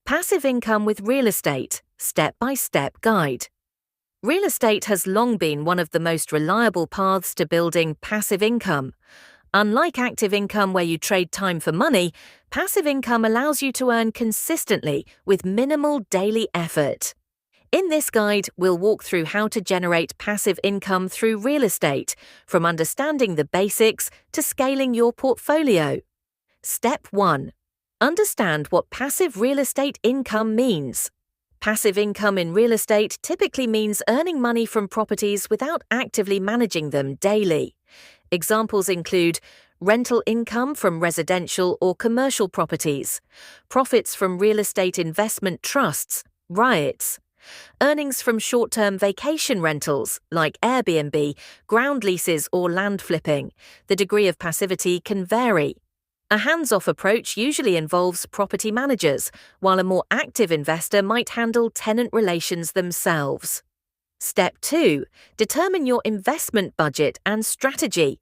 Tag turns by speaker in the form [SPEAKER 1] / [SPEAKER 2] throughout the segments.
[SPEAKER 1] Passive income with real estate, step-by-step guide. Real estate has long been one of the most reliable paths to building passive income. Unlike active income where you trade time for money, passive income allows you to earn consistently with minimal daily effort. In this guide, we'll walk through how to generate passive income through real estate, from understanding the basics to scaling your portfolio. Step 1. Understand what passive real estate income means. Passive income in real estate typically means earning money from properties without actively managing them daily. Examples include rental income from residential or commercial properties, profits from real estate investment trusts, REITs, earnings from short-term vacation rentals like Airbnb, ground leases or land flipping. The degree of passivity can vary. A hands-off approach usually involves property managers, while a more active investor might handle tenant relations themselves. Step 2. Determine your investment budget and strategy.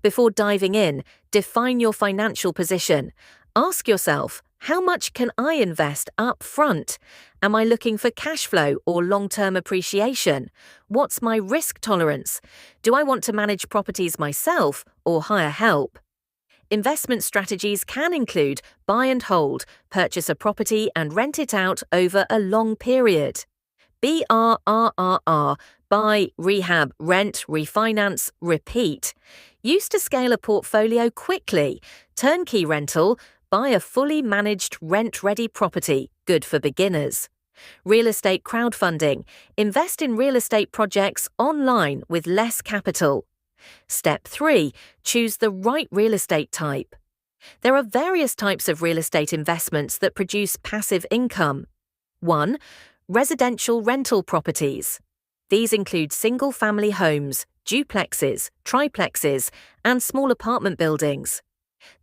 [SPEAKER 1] Before diving in, define your financial position. Ask yourself, how much can I invest up front? Am I looking for cash flow or long-term appreciation? What's my risk tolerance? Do I want to manage properties myself or hire help? Investment strategies can include buy and hold, purchase a property and rent it out over a long period. BRRRR, buy, rehab, rent, refinance, repeat. Used to scale a portfolio quickly. Turnkey rental, buy a fully managed rent-ready property, good for beginners. Real estate crowdfunding, invest in real estate projects online with less capital. Step 3. Choose the right real estate type. There are various types of real estate investments that produce passive income. 1. Residential rental properties. These include single-family homes, duplexes, triplexes, and small apartment buildings.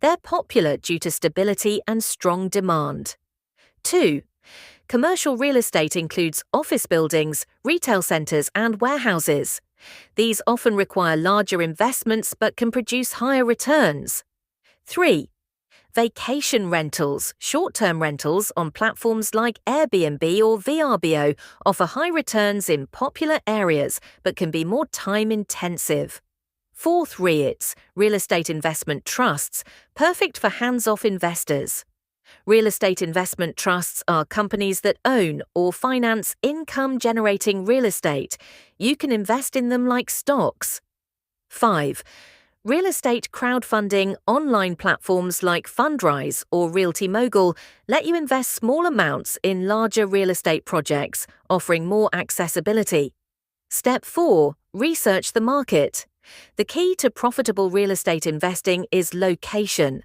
[SPEAKER 1] They're popular due to stability and strong demand. 2. Commercial real estate includes office buildings, retail centers, and warehouses. These often require larger investments but can produce higher returns. 3. Vacation rentals, short-term rentals on platforms like Airbnb or VRBO offer high returns in popular areas but can be more time-intensive. 4. REITs, real estate investment trusts, perfect for hands-off investors. Real estate investment trusts are companies that own or finance income-generating real estate. You can invest in them like stocks. 5. Real estate crowdfunding online platforms like Fundrise or Realty Mogul let you invest small amounts in larger real estate projects, offering more accessibility. Step 4. Research the market. The key to profitable real estate investing is location.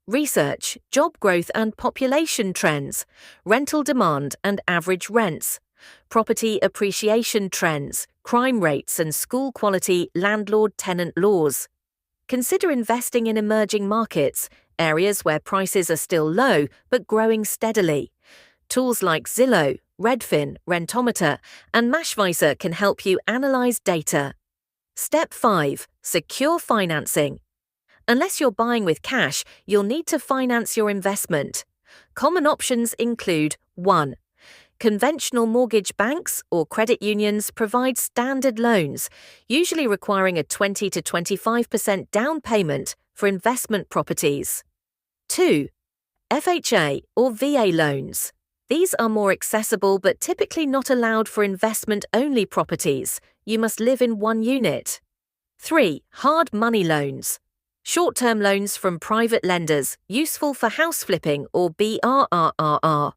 [SPEAKER 1] Research job growth and population trends, rental demand and average rents, property appreciation trends, crime rates and school quality landlord-tenant laws. Consider investing in emerging markets, areas where prices are still low but growing steadily. Tools like Zillow, Redfin, Rentometer, and Mashvisor can help you analyze data. Step 5. Secure financing. Unless you're buying with cash, you'll need to finance your investment. Common options include 1. Conventional mortgage banks or credit unions provide standard loans, usually requiring a 20 to 25% down payment for investment properties. 2. FHA or VA loans. These are more accessible but typically not allowed for investment-only properties. You must live in one unit. 3. Hard money loans. Short-term loans from private lenders, useful for house flipping or BRRRR.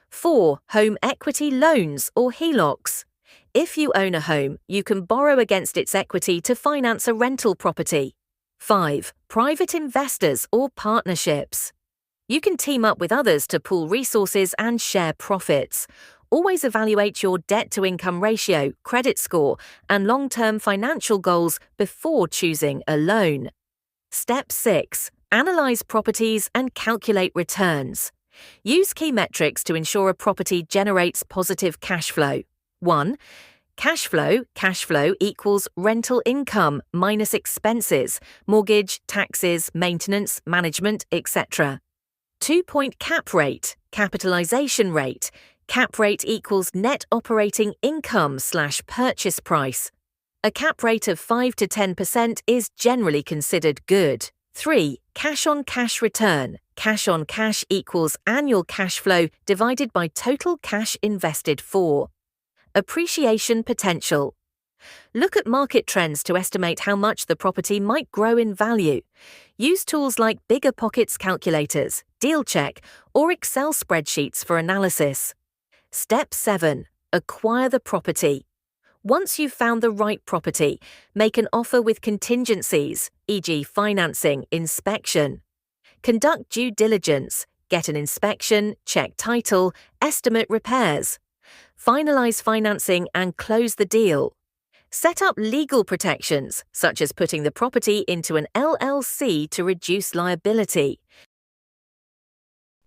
[SPEAKER 1] 4. Home equity loans or HELOCs. If you own a home, you can borrow against its equity to finance a rental property. 5. Private investors or partnerships. You can team up with others to pool resources and share profits. Always evaluate your debt-to-income ratio, credit score, and long-term financial goals before choosing a loan. Step 6. Analyze properties and calculate returns. Use key metrics to ensure a property generates positive cash flow. 1. Cash flow equals rental income minus expenses, mortgage, taxes, maintenance, management, etc. 2-point cap rate, capitalization rate. Cap rate equals net operating income/purchase price. A cap rate of 5 to 10% is generally considered good. 3. Cash-on-cash return. Cash-on-cash equals annual cash flow divided by total cash invested for. Appreciation potential. Look at market trends to estimate how much the property might grow in value. Use tools like Bigger Pockets calculators, Deal Check, or Excel spreadsheets for analysis. Step 7. Acquire the property. Once you've found the right property, make an offer with contingencies, e.g. financing, inspection. Conduct due diligence, get an inspection, check title, estimate repairs. Finalize financing and close the deal. Set up legal protections, such as putting the property into an LLC to reduce liability.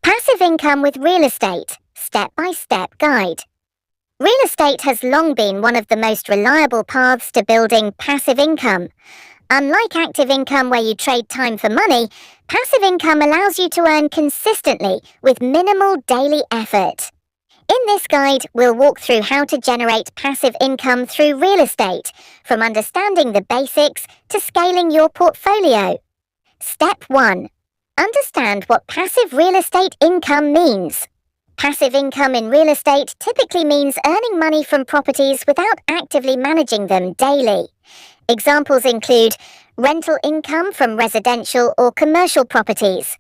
[SPEAKER 2] Passive income with real estate, step-by-step guide. Real estate has long been one of the most reliable paths to building passive income. Unlike active income where you trade time for money, passive income allows you to earn consistently with minimal daily effort. In this guide, we'll walk through how to generate passive income through real estate, from understanding the basics to scaling your portfolio. Step 1. Understand what passive real estate income means. Passive income in real estate typically means earning money from properties without actively managing them daily. Examples include rental income from residential or commercial properties,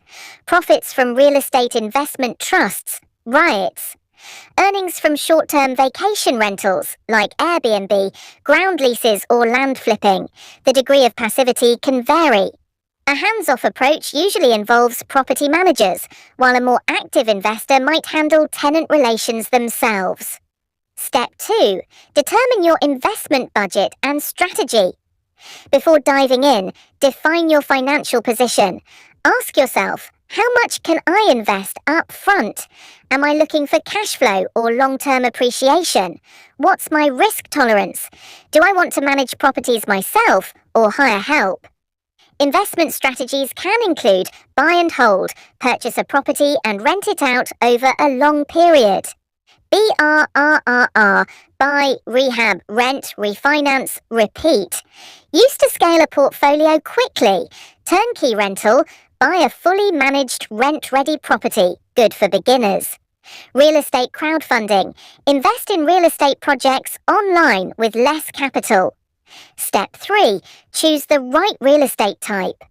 [SPEAKER 2] profits from real estate investment trusts, REITs, earnings from short-term vacation rentals like Airbnb, ground leases or land flipping. The degree of passivity can vary. A hands-off approach usually involves property managers, while a more active investor might handle tenant relations themselves. Step 2. Determine your investment budget and strategy. Before diving in, define your financial position. Ask yourself, how much can I invest up front? Am I looking for cash flow or long-term appreciation? What's my risk tolerance? Do I want to manage properties myself or hire help? Investment strategies can include buy and hold, purchase a property and rent it out over a long period. BRRRR, buy, rehab, rent, refinance, repeat. Used to scale a portfolio quickly. Turnkey rental, buy a fully managed rent-ready property, good for beginners. Real estate crowdfunding, invest in real estate projects online with less capital. Step 3. Choose the right real estate type.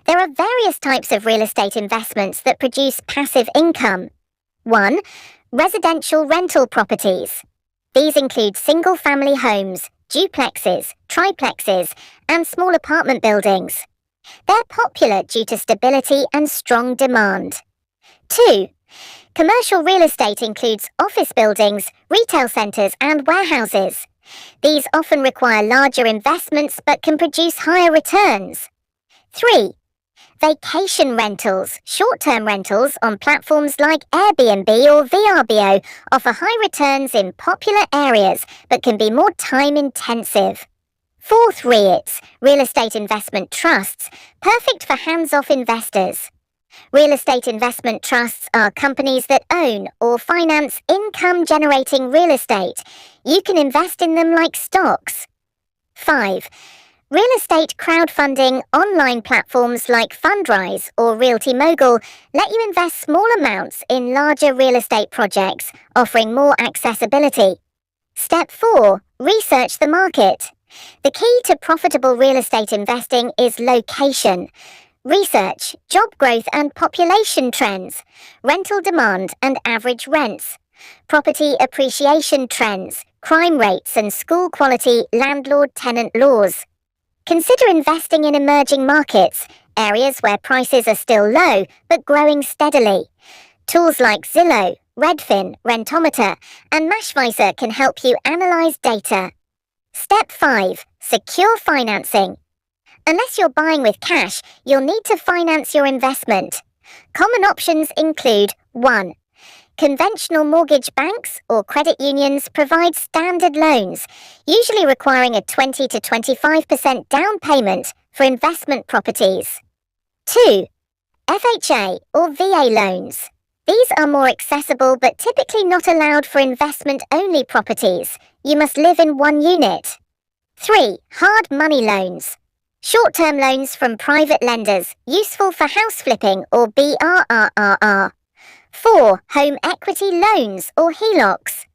[SPEAKER 2] There are various types of real estate investments that produce passive income. 1. Residential rental properties. These include single-family homes, duplexes, triplexes, and small apartment buildings. They're popular due to stability and strong demand. 2. Commercial real estate includes office buildings, retail centres, and warehouses. These often require larger investments but can produce higher returns. 3. Vacation rentals, short-term rentals on platforms like Airbnb or VRBO offer high returns in popular areas but can be more time-intensive. 4th REITs, real estate investment trusts, perfect for hands-off investors. Real estate investment trusts are companies that own or finance income-generating real estate. You can invest in them like stocks. 5. Real estate crowdfunding online platforms like Fundrise or Realty Mogul let you invest small amounts in larger real estate projects, offering more accessibility. Step 4. Research the market. The key to profitable real estate investing is location. Research job growth and population trends, rental demand and average rents, property appreciation trends, crime rates and school quality landlord-tenant laws. Consider investing in emerging markets, areas where prices are still low but growing steadily. Tools like Zillow, Redfin, Rentometer, and Mashvisor can help you analyze data. Step 5. Secure financing. Unless you're buying with cash, you'll need to finance your investment. Common options include 1. Conventional mortgage banks or credit unions provide standard loans, usually requiring a 20 to 25% down payment for investment properties. 2. FHA or VA loans. These are more accessible but typically not allowed for investment-only properties. You must live in one unit. 3. Hard money loans. Short-term loans from private lenders, useful for house flipping or BRRRR. 4. Home equity loans or HELOCs.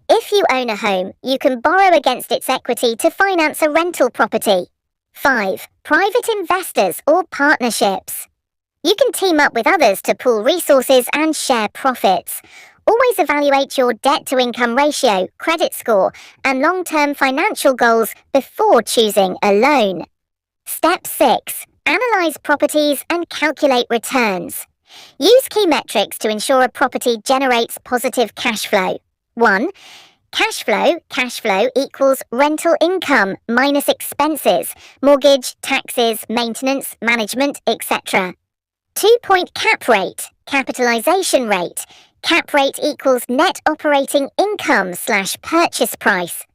[SPEAKER 2] If you own a home, you can borrow against its equity to finance a rental property. 5. Private investors or partnerships. You can team up with others to pool resources and share profits. Always evaluate your debt-to-income ratio, credit score, and long-term financial goals before choosing a loan. Step 6. Analyze properties and calculate returns. Use key metrics to ensure a property generates positive cash flow. 1. Cash flow equals rental income minus expenses, mortgage, taxes, maintenance, management, etc. 2-point cap rate, capitalization rate. Cap rate equals net operating income / purchase price.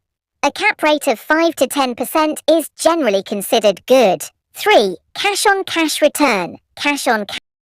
[SPEAKER 2] A cap rate of 5 to 10% is generally considered good. 3. Cash on cash return. Cash on